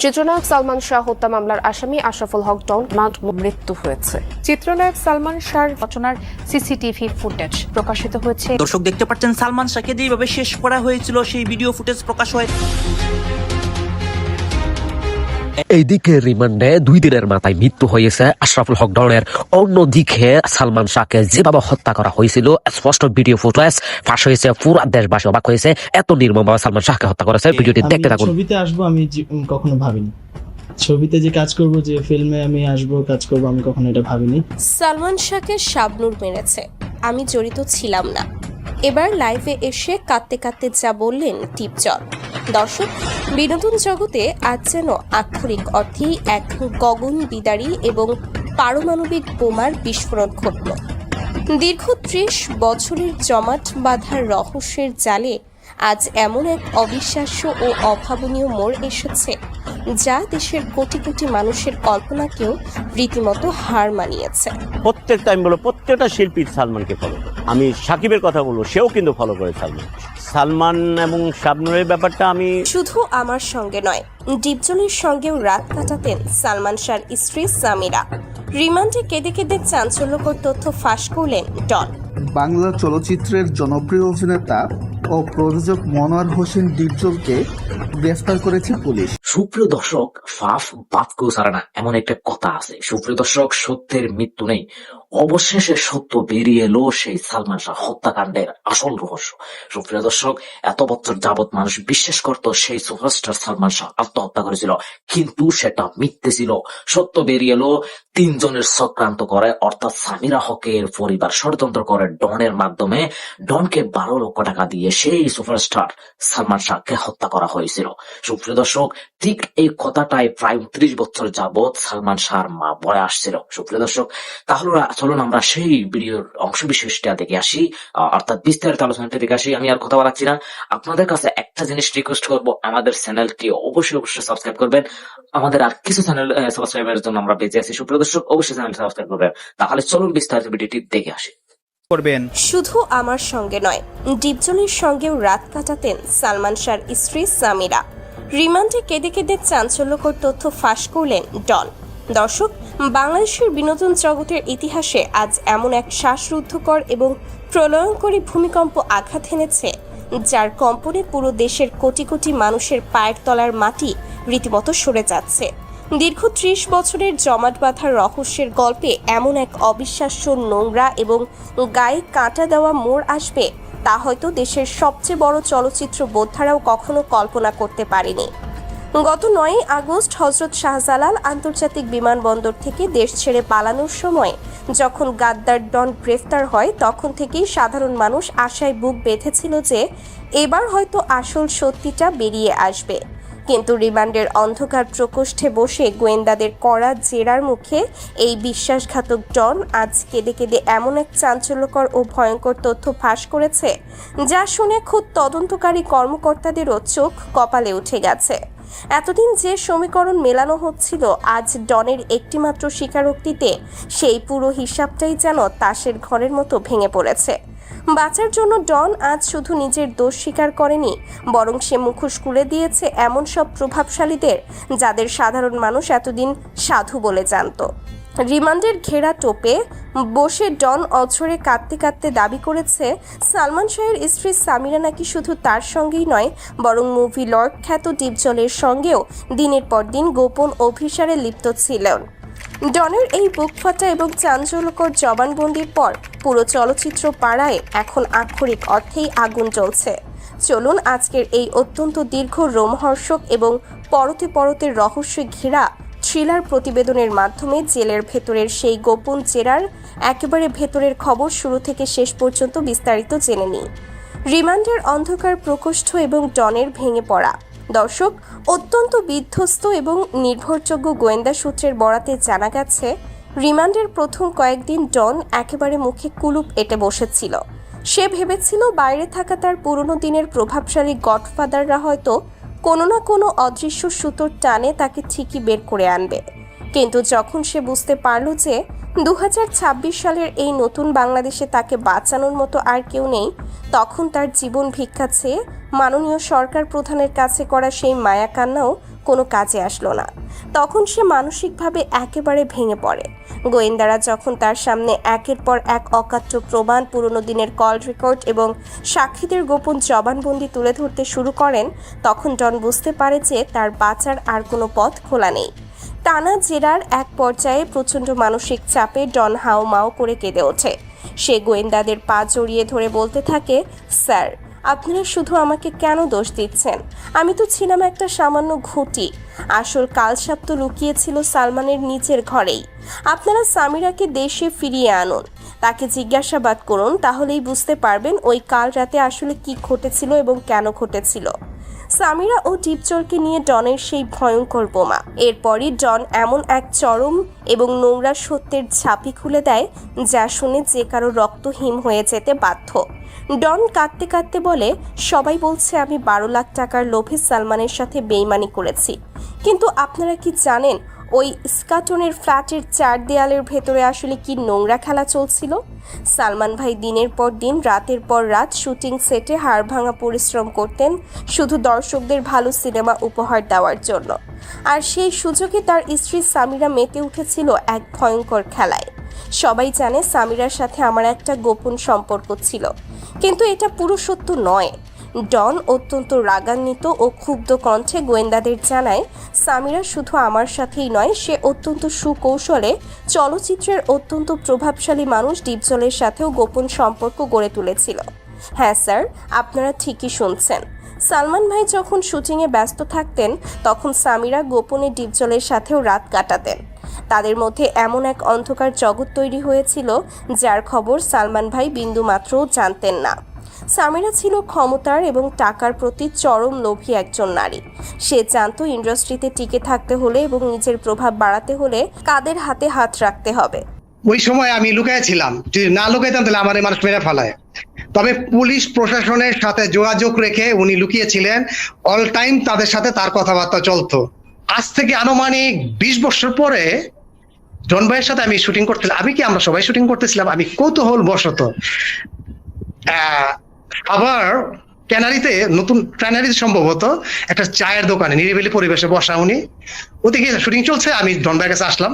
চিত্রনায়ক সালমান শাহ হত্যা মামলার আসামি আশরাফুল হক ডন মৃত্যু হয়েছে। চিত্রনায়ক সালমান শাহর ঘটনার সিসিটিভি ফুটেজ প্রকাশিত হয়েছে। দর্শক দেখতে পাচ্ছেন সালমান শাহকে যেভাবে শেষ করা হয়েছিল সেই ভিডিও ফুটেজ প্রকাশ হয়। এইদিকে রিমান্ডে 2 দিনের মাথায় মৃত্যু হয়েছে আশরাফুল হক ডনের। অন্যদিকে সালমান শাহকে যেভাবে হত্যা করা হয়েছিল স্পষ্ট ভিডিও ফুটেজ ফাঁস হয়েছে। পুরো দেশবাসী অবাক হয়েছে, এত নির্মমভাবে সালমান শাহকে হত্যা করেছে। ভিডিওটি দেখতে থাকুন। ছবিতে আসবো আমি কখনো ভাবিনি, ছবিতে যে কাজ করব, যে ফিল্মে আমি আসবো কাজ করব, আমি কখনো এটা ভাবিনি। সালমান শাহকে শাবনূর মেরেছে, আমি জড়িত ছিলাম না। এবার লাইভে এসে কাঁদতে কাঁদতে যা বললেন টিপজল। দর্শক, বিনোদন জগতে আজ যেন আক্ষরিক অর্থেই এক গগন বিদারী এবং পারমাণবিক বোমার বিস্ফোরণ ঘটল। দীর্ঘ 30 বছরের জমাট বাঁধার রহস্যের জালে আজ এমন এক অবিশ্বাস্য ও অভাবনীয় মোড় এসেছে যা দেশের কোটি কোটি মানুষের কল্পনাকেও রীতিমতো হার মানিয়েছে। প্রত্যেকটা শিল্পী সালমানকে ফলো করে। আমি সাকিবের কথা বলবো, সেও কিন্তু ফলো করে সালমান এবং শাবনূরের ব্যাপারটা আমি শুধু আমার সঙ্গে নয়, ডিপজলের সঙ্গেও রাত কাটাতেন সালমান শাহর স্ত্রী সামিরা। রিমান্ডে কেঁদে কেঁদে চাঞ্চল্যকর তথ্য ফাঁস করলেন ডন। বাংলা চলচ্চিত্রের জনপ্রিয় অভিনেতা ও প্রযোজক মনোয়ার হোসেন ডিপজলকে গ্রেফতার করেছে পুলিশ। সুপ্রিয় দর্শক, ফাফ বাপকেও ছাড়ে না, এমন একটা কথা আছে। সুপ্রিয় দর্শক, সত্যের মৃত্যু নেই। অবশেষে সত্য বেরিয়ে এলো সেই সালমান শাহ হত্যাকাণ্ডের আসল রহস্য। সুপ্রিয় দর্শক, এত বছর যাবৎ মানুষ বিশ্বাস করত সেই সুপারস্টার সালমান শাহ আত্মহত্যা করেছিল, কিন্তু সেটা মিথ্যে ছিল। সত্য বেরিয়ে এলো 3 জনের চক্রান্ত করে, অর্থাৎ সামিরা হকের পরিবার ষড়যন্ত্র করে ডনের মাধ্যমে ডনকে 12 লক্ষ টাকা দিয়ে সেই সুপারস্টার সালমান শাহকে হত্যা করা হয়েছিল। সুপ্রিয় দর্শক, ঠিক এই কথাটাই প্রায় 30 বছর যাবৎ সালমান শাহর মা বলে আসছিল। সুপ্রিয় দর্শক, তাহলে চলুন আমরা সেই ভিডিওর অংশ বিশেষটা দেখে আসি, অর্থাৎ বিস্তারিত আলোচনাটা দেখে আসি। আমি আর কথা বলাচ্ছি না, আপনাদের কাছে একটা জিনিস রিকোয়েস্ট করবো, আমাদের চ্যানেলটি অবশ্যই সাবস্ক্রাইব করবেন। আমাদের আর কিছু চ্যানেল সাবস্ক্রাইবের জন্য আমরা বেঁচে আছি। সুপ্রিয় দর্শক, অবশ্যই চ্যানেল সাবস্ক্রাইব করবেন। তাহলে চলুন বিস্তারিত ভিডিওটি দেখে আসি। শুধু আমার সঙ্গে নয়, ডিপজলের সঙ্গেও রাত কাটাতেন সালমান শাহর স্ত্রী সামিরা। রিমান্ডে কেঁদে কেঁদে চাঞ্চল্যকর তথ্য ফাঁস করলেন ডন। দর্শক, বাংলাদেশের বিনোদন জগতের ইতিহাসে আজ এমন এক শ্বাসরুদ্ধকর এবং প্রলয়ঙ্করী ভূমিকম্প আঘাত এনেছে যার কম্পনে পুরো দেশের কোটি কোটি মানুষের পায়ের তলার মাটি রীতিমতো সরে যাচ্ছে। দীর্ঘ 30 বছরের জমাট বাঁধার রহস্যের গল্পে এমন এক অবিশ্বাস্য, নোংরা এবং গায়ে কাঁটা দেওয়া মোড় আসবে তা হয়তো দেশের সবচেয়ে বড় চলচ্চিত্র বোদ্ধারাও কখনো কল্পনা করতে পারেনি। গত 9 আগস্ট হযরত শাহজালাল আন্তর্জাতিক বিমানবন্দর থেকে দেশ ছেড়ে পালানোর সময় যখন গাদ্দার ডন গ্রেফতার হয়, তখন থেকেই সাধারণ মানুষ আশায় বুক বেঁধেছিল যে এবার হয়তো আসল সত্যিটা বেরিয়ে আসবে। কিন্তু রিমান্ডের অন্ধকার প্রকোষ্ঠে বসে গোয়েন্দাদের কড়া জেরার মুখে এই বিশ্বাসঘাতক ডন আজ কেঁদে কেঁদে এমন এক চাঞ্চল্যকর ও ভয়ঙ্কর তথ্য ফাঁস করেছে যা শুনে খোদ তদন্তকারী কর্মকর্তাদেরও চোখ কপালে উঠে গেছে। এতদিন যে সমীকরণ মেলানো হচ্ছিল, আজ ডনের একটিমাত্র স্বীকারোক্তিতে সেই পুরো হিসাবটাই যেন তাসের ঘরের মতো ভেঙে পড়েছে। বাঁচার জন্য ডন আজ শুধু নিজের দোষ স্বীকার করেনি, বরং সে মুখোশ খুলে দিয়েছে এমন সব প্রভাবশালীদের যাদের সাধারণ মানুষ এতদিন সাধু বলে জানত। রিমান্ডের ঘেরা টোপে বসে ডন অঝরে কাঁদতে কাঁদতে দাবি করেছে সালমান শাহের স্ত্রী সামিরা নাকি শুধু তার সঙ্গেই নয়, বরং মুভি লর্ড খ্যাত ডিপজলের সঙ্গেও দিনের পর দিন গোপন অভিসারে লিপ্ত ছিলেন। ডনের এই বুকফাটা এবং চাঞ্চল্যকর জবানবন্দির পর পুরো চলচ্চিত্র পাড়ায় এখন আক্ষরিক অর্থেই আগুন জ্বলছে। চলুন আজকের এই অত্যন্ত দীর্ঘ, রোমহর্ষক এবং পরতে পরতে রহস্য ঘেরা থ্রিলার প্রতিবেদনের মাধ্যমে জেলের ভেতরের সেই গোপন জেরার একেবারে ভেতরের খবর শুরু থেকে শেষ পর্যন্ত বিস্তারিত জেনে নিই। রিমান্ডের অন্ধকার প্রকোষ্ঠ এবং ডনের ভেঙে পড়া। দর্শক, অত্যন্ত বিধ্বস্ত এবং নির্ভরযোগ্য গোয়েন্দা সূত্রের বরাতে জানা গেছে, রিমান্ডের প্রথম কয়েকদিন ডন একেবারে মুখে কুলুপ এঁটে বসেছিল। সে ভেবেছিল বাইরে থাকা তার পুরনো দিনের প্রভাবশালী গডফাদাররা হয়তো কোনো না কোনো অদৃশ্য সুতোর টানে তাকে ঠিকই বের করে আনবে। কিন্তু যখন সে বুঝতে পারল যে 2026 সালের এই নতুন বাংলাদেশে তাকে বাঁচানোর মতো আর কেউ নেই, তখন তার জীবন ভিক্ষা চেয়ে মাননীয় সরকার প্রধানের কাছে করা সেই মায়া কান্নাও কোনো কাজে আসলো না। তখন সে মানসিকভাবে একেবারে ভেঙে পড়ে। গোয়েন্দারা যখন তার সামনে একের পর এক অকাট্য প্রমাণ, পুরনো দিনের কল রেকর্ড এবং সাক্ষীদের গোপন জবানবন্দি তুলে ধরতে শুরু করেন, তখন ডন বুঝতে পারে যে তার বাঁচার আর কোনো পথ খোলা নেই। টানা জেরার এক পর্যায়ে প্রচণ্ড মানসিক চাপে ডন হাউমাউ করে কেঁদে ওঠে। সে গোয়েন্দাদের পা জড়িয়ে ধরে বলতে থাকে, স্যার, আপনারা শুধু আমাকে কেন দোষ দিচ্ছেন? আমি তো ছিলাম একটা সামান্য ঘুঁটি। আসল কালসাপ তো লুকিয়েছিল সালমানের নিচের ঘরেই। আপনারা সামিরাকে দেশে ফিরিয়ে আনুন, তাকে জিজ্ঞাসাবাদ করুন, তাহলেই বুঝতে পারবেন ওই কাল রাতে আসলে কি ঘটেছিল এবং কেন ঘটেছিল। সামিরা ও ডিপজলকে নিয়ে ডনের সেই ভয়ঙ্কর বোমা। এরপরই ডন এমন এক চরম এবং নোংরা সত্যের ঝাঁপি খুলে দেয়, যা শুনে যে কারো রক্ত হিম হয়ে যেতে বাধ্য। ডন কাঁদতে কাঁদতে বলে, সবাই বলছে আমি 12 লাখ টাকার লোভে সালমানের সাথে বেইমানি করেছি, কিন্তু আপনারা কি জানেন ওই স্কাটনের ফ্ল্যাটের 4 দেয়ালের ভেতরে আসলে কি নোংরা খেলা চলছিল? সালমান ভাই দিনের পর দিন, রাতের পর রাত শুটিং সেটে হাড়ভাঙা পরিশ্রম করতেন শুধু দর্শকদের ভালো সিনেমা উপহার দেওয়ার জন্য। আর সেই সুযোগে তার স্ত্রী সামিরা মেতে উঠেছিল এক ভয়ঙ্কর খেলায়। সবাই জানে সামিরার সাথে আমার একটা গোপন সম্পর্ক ছিল, কিন্তু এটা পুরো সত্য নয়। ডন অত্যন্ত রাগান্বিত ও ক্ষুব্ধ কণ্ঠে গোয়েন্দাদের জানায়, সামিরা শুধু আমার সাথেই নয়, সে অত্যন্ত সুকৌশলে চলচ্চিত্রের অত্যন্ত প্রভাবশালী মানুষ ডিপজলের সাথেও গোপন সম্পর্ক গড়ে তুলেছিল। হ্যাঁ স্যার, আপনারা ঠিকই শুনছেন। সালমান ভাই যখন শুটিংয়ে ব্যস্ত থাকতেন, তখন সামিরা গোপনে ডিপজলের সাথেও রাত কাটাতেন। তাদের মধ্যে এমন এক অন্ধকার জগৎ তৈরি হয়েছিল, যার খবর সালমান ভাই বিন্দুমাত্রও জানতেন না। সামিরা ছিল ক্ষমতার এবং টাকার প্রতি চরম লোভী একজন নারী। সে জানত ইন্ডাস্ট্রিতে টিকে থাকতে হলে এবং নিজের প্রভাব বাড়াতে হলে কাদের হাতে হাত রাখতে হবে। ওই সময় আমি লুকাইছিলাম, যদি না লুকাইতাম তাহলে আমার এই মানুষ মেরে ফেলায়। তবে পুলিশ প্রশাসনের সাথে যোগাযোগ রেখে উনি লুকিয়েছিলেন, অল টাইম তাদের সাথে তার কথাবার্তা চলতো। আজ থেকে আনুমানিক 20 বছর পরে ডন ভাইয়ের সাথে আমি শুটিং করতেছিলাম। আমরা সবাই শুটিং করতেছিলাম। আমি কৌতূহল বশত আবার নতুন ট্যানারিতে সম্ভবত একটা চায়ের দোকানে নিরিবিলি পরিবেশে বসা উনি, ওদিকে শুটিং চলছে। আমি ডন ভাইয়ের কাছে আসলাম।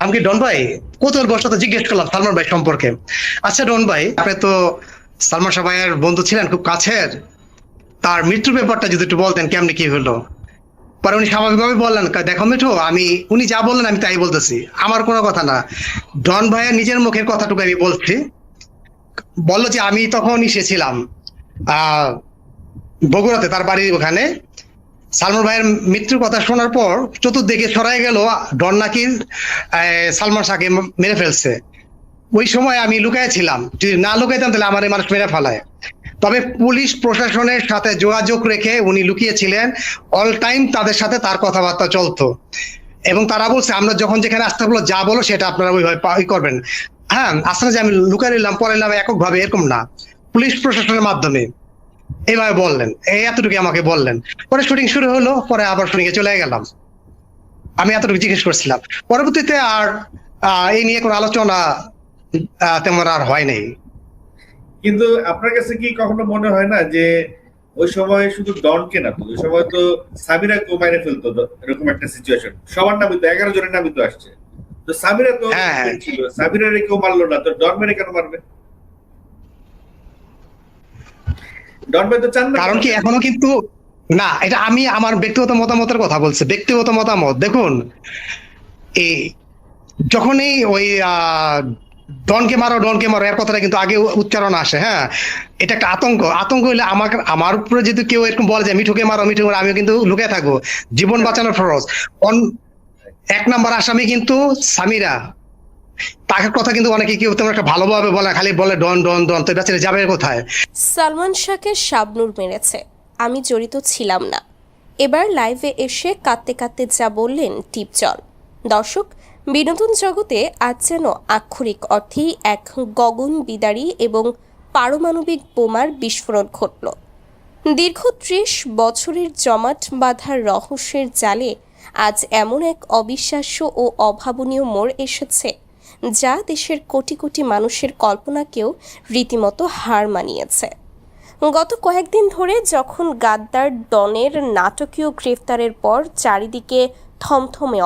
আমি কি ডন ভাই, কৌতূহল বশত জিজ্ঞেস করলাম সালমান ভাই সম্পর্কে। আচ্ছা ডন ভাই, আপনি তো সালমান শাহ ভাইয়ের বন্ধু ছিলেন, খুব কাছের, তার মৃত্যুর ব্যাপারটা যদি একটু বলতেন কেমনি কি হলো। পরে উনি স্বাভাবিকভাবে বললেন, দেখো মিঠু, উনি যা বললেন আমি তাই বলতেছি, আমার কোনো কথা না। ডন ভাইয়ের নিজের মুখের কথাটুকু আমি বলছি। বললো যে আমি তখন এসেছিলাম বগুড়াতে, তার বাড়ির ওখানে। সালমান ভাইয়ের মৃত্যুর কথা শোনার পর চতুর্দিকে ছড়াই গেল ডন নাকি সালমান শাহকে মেরে ফেলছে। ওই সময় আমি লুকাইছিলাম, যদি না লুকাইতাম তাহলে আমার এই মানুষ মেরে ফেলায়। তবে পুলিশ প্রশাসনের সাথে যোগাযোগ রেখে উনি লুকিয়েছিলেন, অল টাইম তাদের সাথে তার কথাবার্তা চলতো এবং তারা বলছে আমরা যখন যেখানে আসতে বলো যা বলো সেটা আপনারা ওইভাবে করবেন। হ্যাঁ, আসলে যে আমি লুকাই নিলাম পরে নিলাম এককভাবে, এরকম না, পুলিশ প্রশাসনের মাধ্যমে এইভাবে বললেন। এতটুকু আমাকে বললেন। পরে শুটিং শুরু হলো, পরে আবার শুটিং এ চলে গেলাম। আমি এতটুকু জিজ্ঞেস করছিলাম। পরবর্তীতে আর এই নিয়ে কোনো আলোচনা তেমন আর হয় নাই। কিন্তু আপনার কাছে কি কখনো মনে হয় না যে ওই সময় শুধু ডনকে না, ওই সময় তো সামিরা কেউ মাইনে ফেলতো, এরকম একটা সিচুয়েশন, সবার নামই তো 11 জনের নামই তো আসছে, তো সামিরা তো ছিল, সামিরারে কেউ মারলো না, তো ডন মেরে কেন মারবে? ডন ভাই তো চান না, কারণ কি এখনো কিন্তু না, এটা আমি আমার ব্যক্তিগত মতামতের কথা বলছি, ব্যক্তিগত মতামত। দেখুন, এই যখনই ওই ডনকে মারো এর কথাটা কিন্তু আগে উচ্চারণ আসে। হ্যাঁ, এটা একটা আতঙ্ক হইলে আমার উপরে যদি কেউ এরকম বলে যে মিঠুকে মারো, আমিও কিন্তু লুকিয়ে থাকবো, জীবন বাঁচানোর ফরজ। 1 নম্বর আসামি কিন্তু সামিরা, তাকে কথা কিন্তু অনেকে কেউ তেমন একটা ভালোভাবে বলে, খালি বলে ডন ডন ডন, তো এটা যাবে কোথায়? সালমান শাহকে শাবনূর মেরেছে, আমি জড়িত ছিলাম না। এবার লাইভে এসে কাঁদতে কাঁদতে যা বললেন ডিপজল। দর্শক, বিনোদন জগতে আজ যেন আক্ষরিক অর্থেই এক গগন বিদারী এবং পারমাণবিক বোমার বিস্ফোরণ ঘটল। দীর্ঘ 30 বছরের জমাট বাঁধার রহস্যের জালে আজ এমন এক অবিশ্বাস্য ও অভাবনীয় মোড় এসেছে, যা দেশের কোটি কোটি মানুষের কল্পনাকেও রীতিমতো হার মানিয়েছে। গত কয়েকদিন ধরে যখন গাদ্দার ডনের নাটকীয় গ্রেফতারের পর চারিদিকে থমথমে